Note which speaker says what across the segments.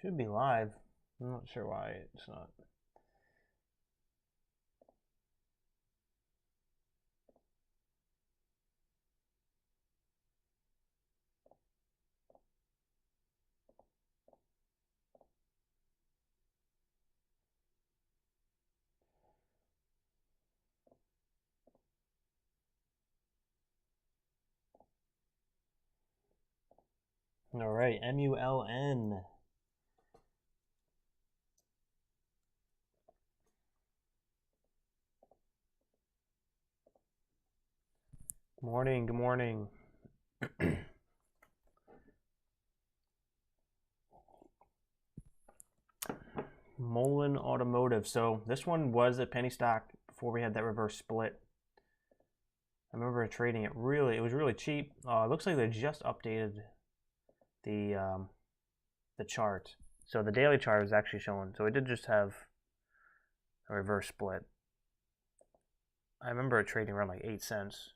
Speaker 1: Should be live. I'm not sure why it's not. All right, MULN. Good morning, good morning. Mullen Automotive. So this one was a penny stock before we had that reverse split. I remember trading it it was really cheap. It looks like they just updated the chart. So the daily chart is actually showing. So it did just have a reverse split. I remember it trading around like 8 cents.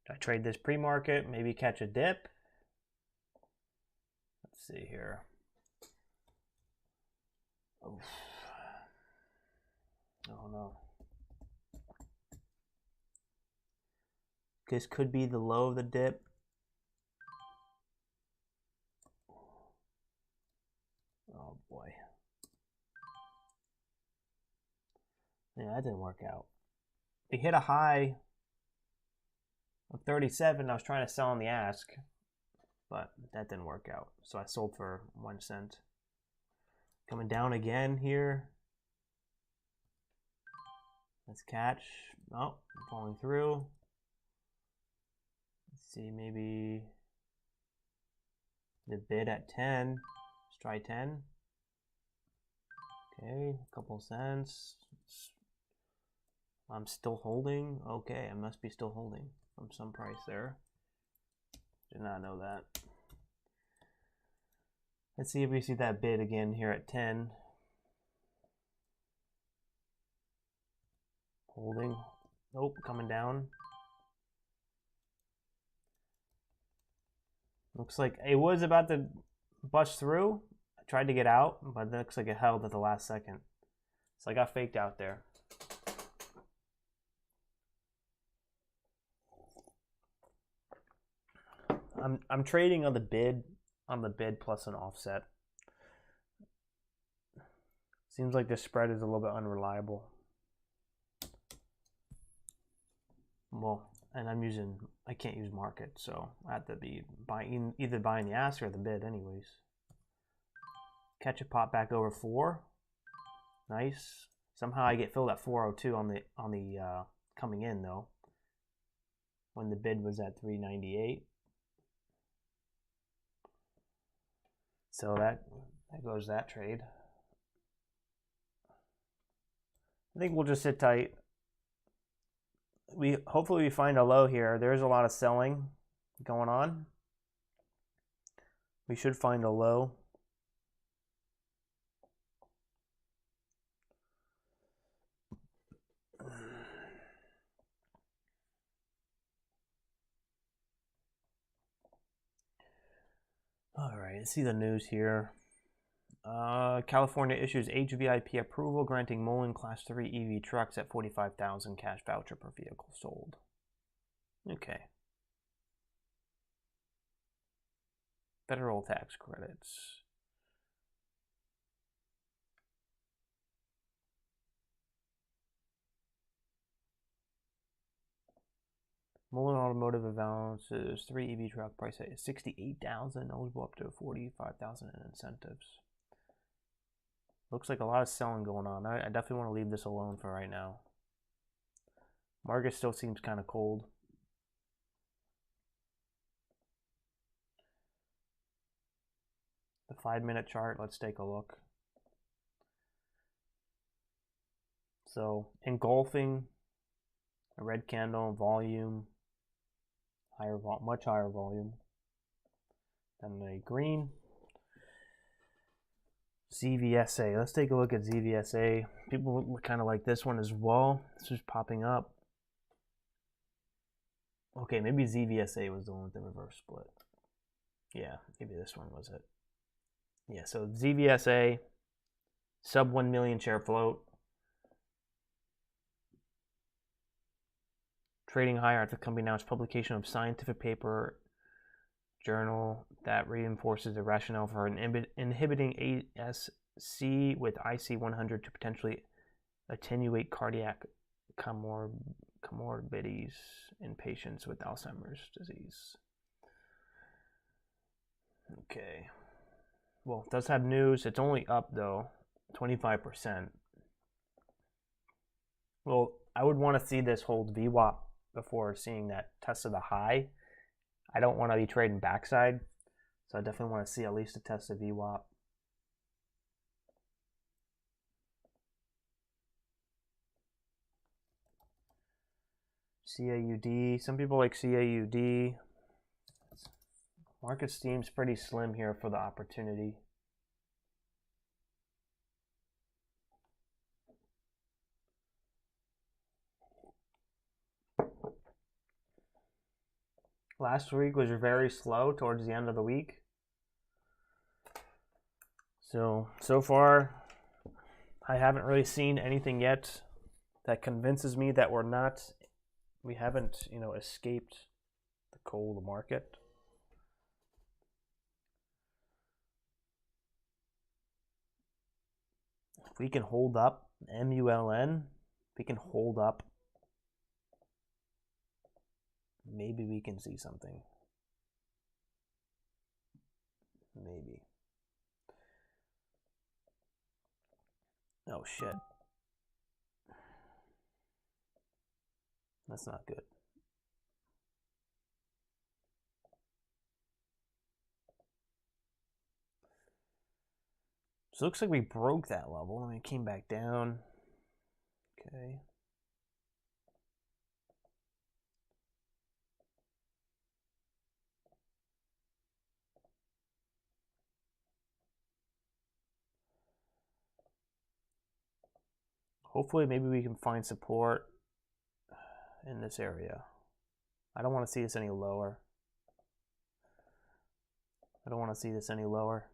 Speaker 1: I trade this pre-market, maybe catch a dip. Let's see here. Oof. Oh no. This could be the low of the dip. Oh boy. Yeah, that didn't work out. It hit a high of 37. I was trying to sell on the ask, but that didn't work out. So I sold for 1 cent. Coming down again here. Let's catch. Oh, falling through. Let's see, maybe the bid at 10. Let's try 10. Okay, a couple cents. I'm still holding. Okay, I must be still holding from some price there. Did not know that. Let's see if we see that bid again here at 10. Holding. Nope, coming down. Looks like it was about to bust through. I tried to get out, but it looks like it held at the last second. So I got faked out there. I'm trading on the bid plus an offset. Seems like the spread is a little bit unreliable. Well, and I can't use market, so I have to be either buying the ask or the bid anyways. Catch a pop back over 4. Nice. Somehow I get filled at 402 on the coming in though. When the bid was at 398. So that goes that trade. I think we'll just sit tight. Hopefully we find a low here. There's a lot of selling going on. We should find a low. All right, let's see the news here. California issues HVIP approval granting Mullen Class 3 EV trucks at $45,000 cash voucher per vehicle sold. Okay. Federal tax credits. Mullen Automotive announces 3 EV truck price at $68,000, eligible up to $45,000 in incentives. Looks like a lot of selling going on. I definitely want to leave this alone for right now. Market still seems kind of cold. The 5-minute chart, let's take a look. So engulfing, a red candle, volume, much higher volume than the green. ZVSA. Let's take a look at ZVSA. People kind of like this one as well. It's just popping up. Okay, maybe ZVSA was the one with the reverse split. Yeah, maybe this one was it. Yeah, so ZVSA, sub 1 million share float. Trading higher after the company announced publication of scientific paper journal that reinforces the rationale for inhibiting ASC with IC100 to potentially attenuate cardiac comorbidities in patients with Alzheimer's disease. Okay. Well, it does have news. It's only up, though, 25%. Well, I would want to see this hold VWAP before seeing that test of the high. I don't want to be trading backside, so I definitely want to see at least a test of VWAP. CAUD. Some people like CAUD. Market seems pretty slim here for the opportunity. Last week was very slow towards the end of the week. So far, I haven't really seen anything yet that convinces me that we haven't, escaped the cold market. If we can hold up MULN, if we can hold up, maybe we can see something. Maybe. Oh shit. That's not good. So it looks like we broke that level and it came back down. Okay. Hopefully maybe we can find support in this area. I don't want to see this any lower. I don't want to see this any lower.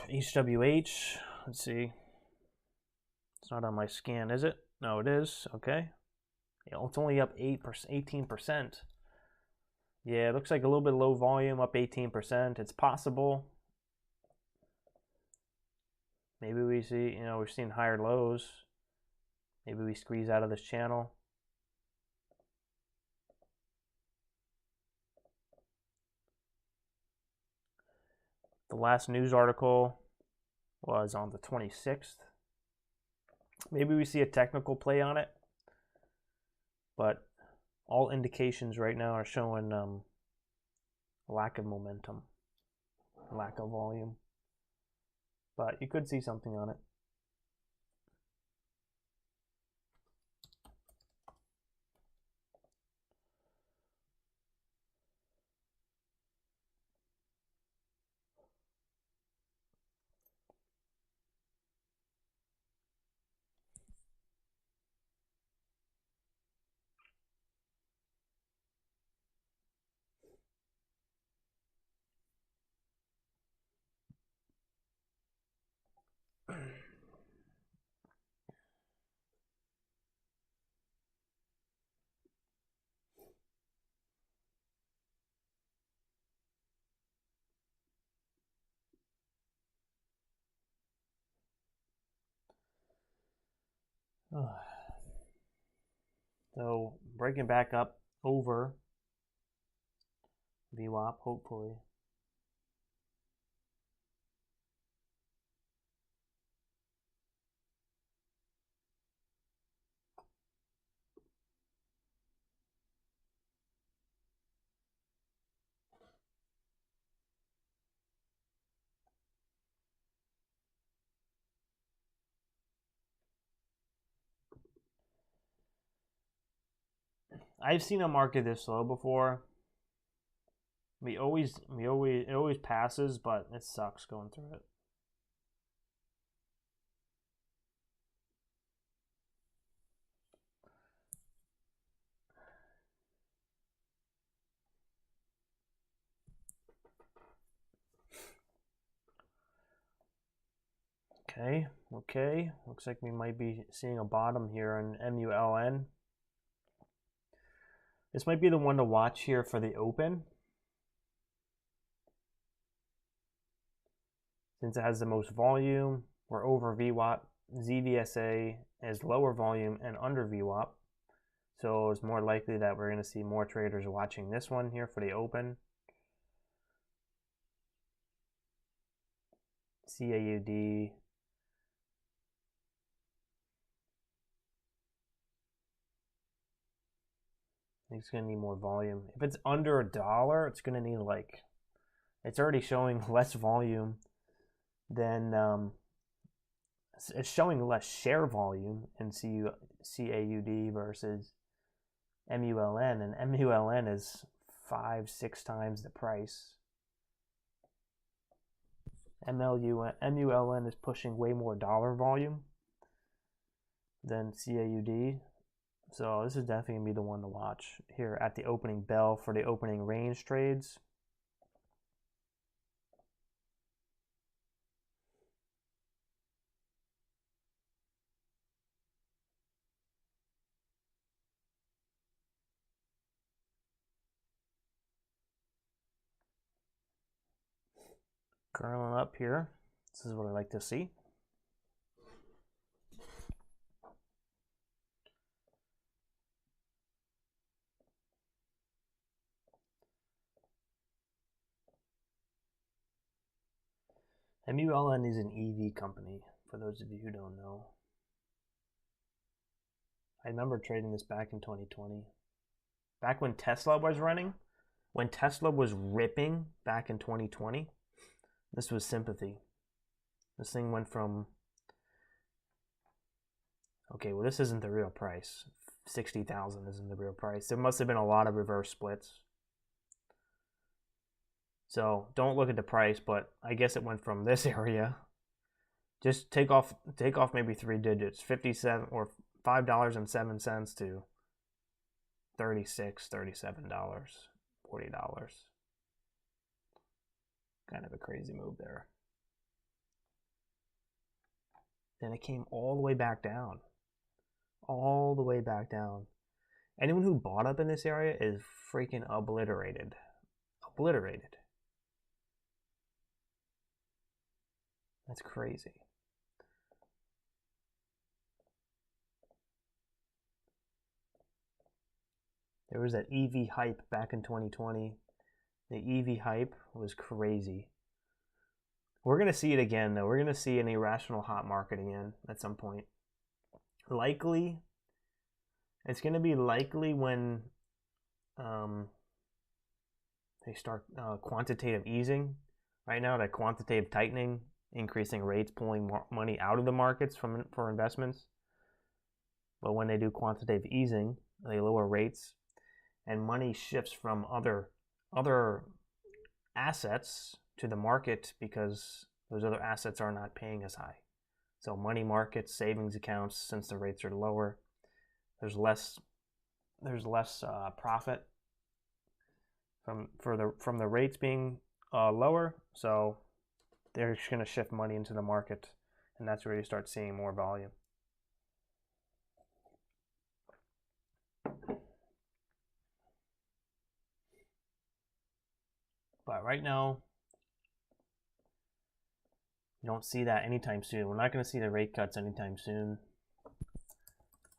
Speaker 1: HWH, let's see. It's not on my scan, is it? No, it is. Okay. Yeah, it's only up 18%. Yeah, it looks like a little bit low volume, up 18%. It's possible. Maybe we see, we're seeing higher lows. Maybe we squeeze out of this channel. The last news article was on the 26th. Maybe we see a technical play on it. But all indications right now are showing lack of momentum, lack of volume. But you could see something on it. So breaking back up over VWAP, hopefully. I've seen a market this slow before. It always passes, but it sucks going through it. Okay. Looks like we might be seeing a bottom here on MULN. This might be the one to watch here for the open, since it has the most volume. We're over VWAP. ZVSA is lower volume and under VWAP. So it's more likely that we're going to see more traders watching this one here for the open. CAUD. It's going to need more volume. If it's under $1, it's going to need like, it's already showing less volume than, it's showing less share volume in CAUD versus MULN, and MULN is 5-6 times the price. MULN is pushing way more dollar volume than CAUD. So this is definitely going to be the one to watch here at the opening bell for the opening range trades. Curling up here. This is what I like to see. MULN is an EV company, for those of you who don't know. I remember trading this back in 2020. Back when Tesla was running, when Tesla was ripping back in 2020, this was sympathy. This thing went from, okay, well this isn't the real price. 60,000 isn't the real price. There must have been a lot of reverse splits. So don't look at the price, but I guess it went from this area. Just take off maybe 3 digits, 57 or $5.07 to $36, $37, $40. Kind of a crazy move there. Then it came all the way back down. All the way back down. Anyone who bought up in this area is freaking obliterated. Obliterated. That's crazy. There was that EV hype back in 2020. The EV hype was crazy. We're going to see it again, though. We're going to see an irrational hot market again at some point. Likely, it's going to be likely when they start quantitative easing. Right now, that quantitative tightening, increasing rates, pulling money out of the markets for investments. But when they do quantitative easing, they lower rates, and money shifts from other assets to the market because those other assets are not paying as high. So money markets, savings accounts, since the rates are lower, there's less profit from the rates being lower. So they're just going to shift money into the market, and that's where you start seeing more volume. But right now, you don't see that anytime soon. We're not going to see the rate cuts anytime soon.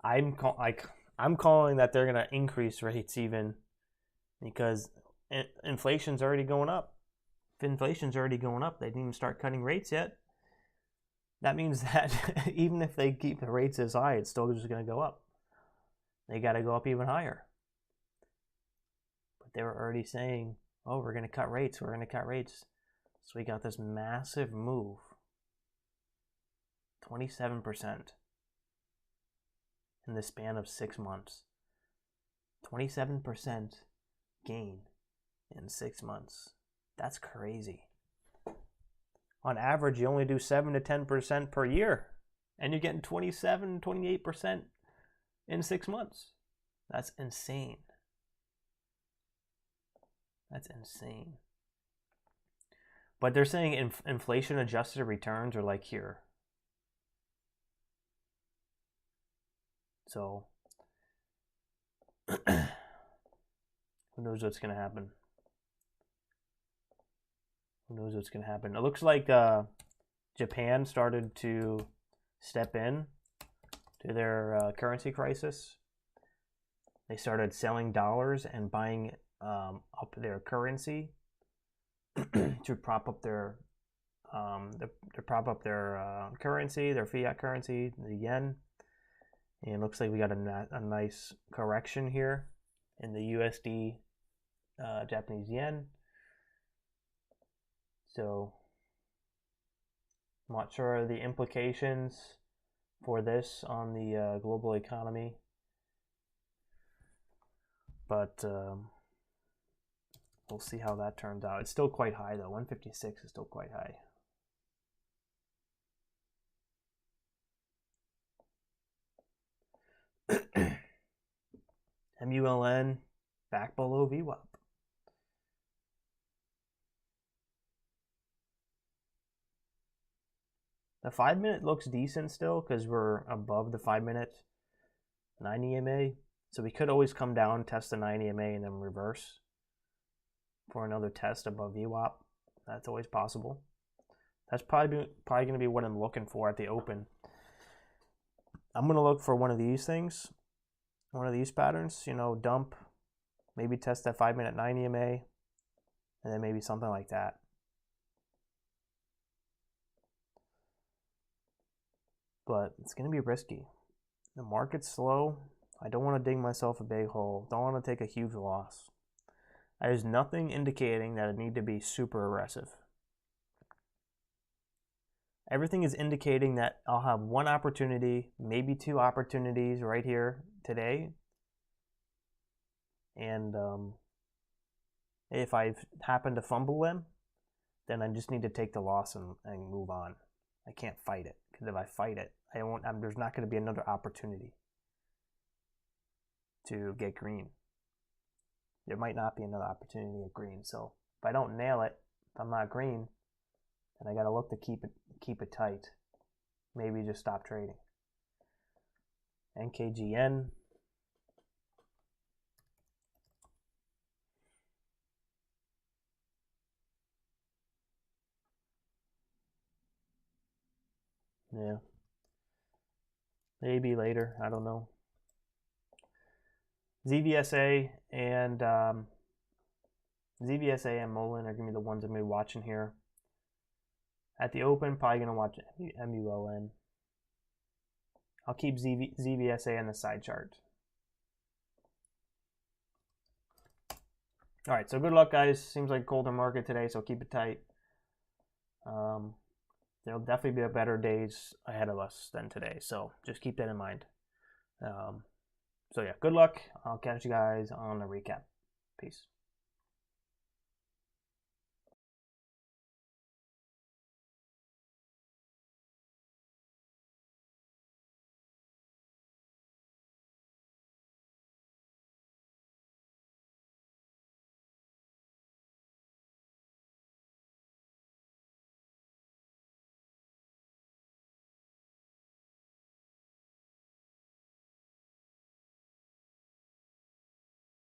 Speaker 1: I'm calling that they're going to increase rates even, because inflation's already going up. If inflation's already going up, they didn't even start cutting rates yet. That means that even if they keep the rates as high, it's still just going to go up. They got to go up even higher. But they were already saying, oh, we're going to cut rates. We're going to cut rates. So we got this massive move. 27% in the span of 6 months. 27% gain in 6 months. That's crazy. On average, you only do 7 to 10% per year, and you're getting 27, 28% in 6 months. That's insane. That's insane. But they're saying inflation-adjusted returns are like here. So who knows what's going to happen? Who knows what's going to happen? It looks like Japan started to step in to their currency crisis. They started selling dollars and buying up their currency to prop up their currency, their fiat currency, the yen. And it looks like we got a nice correction here in the USD Japanese yen. So I'm not sure of the implications for this on the global economy, but we'll see how that turns out. It's still quite high though. 156 is still quite high. MULN back below VWAP. The 5-minute looks decent still because we're above the 5-minute 9 EMA. So we could always come down, test the 9 EMA, and then reverse for another test above VWAP. That's always possible. That's probably going to be what I'm looking for at the open. I'm going to look for one of these things, one of these patterns, you know, dump, maybe test that 5-minute 9 EMA, and then maybe something like that. But it's going to be risky. The market's slow. I don't want to dig myself a big hole. Don't want to take a huge loss. There's nothing indicating that I need to be super aggressive. Everything is indicating that I'll have one opportunity, maybe two opportunities right here today. And if I happen to fumble them, then I just need to take the loss and move on. I can't fight it, because if I fight it, there's not going to be another opportunity to get green. There might not be another opportunity to get green. So if I don't nail it, if I'm not green, then I got to look to keep it tight. Maybe just stop trading. NKGN. Yeah. Maybe later. I don't know. ZVSA and Mullen are going to be the ones I'm going to be watching here. At the open, probably going to watch MULN. I'll keep ZVSA on the side chart. All right, so good luck, guys. Seems like a colder market today, so keep it tight. There'll definitely be better days ahead of us than today, so just keep that in mind. So yeah, good luck. I'll catch you guys on the recap. Peace.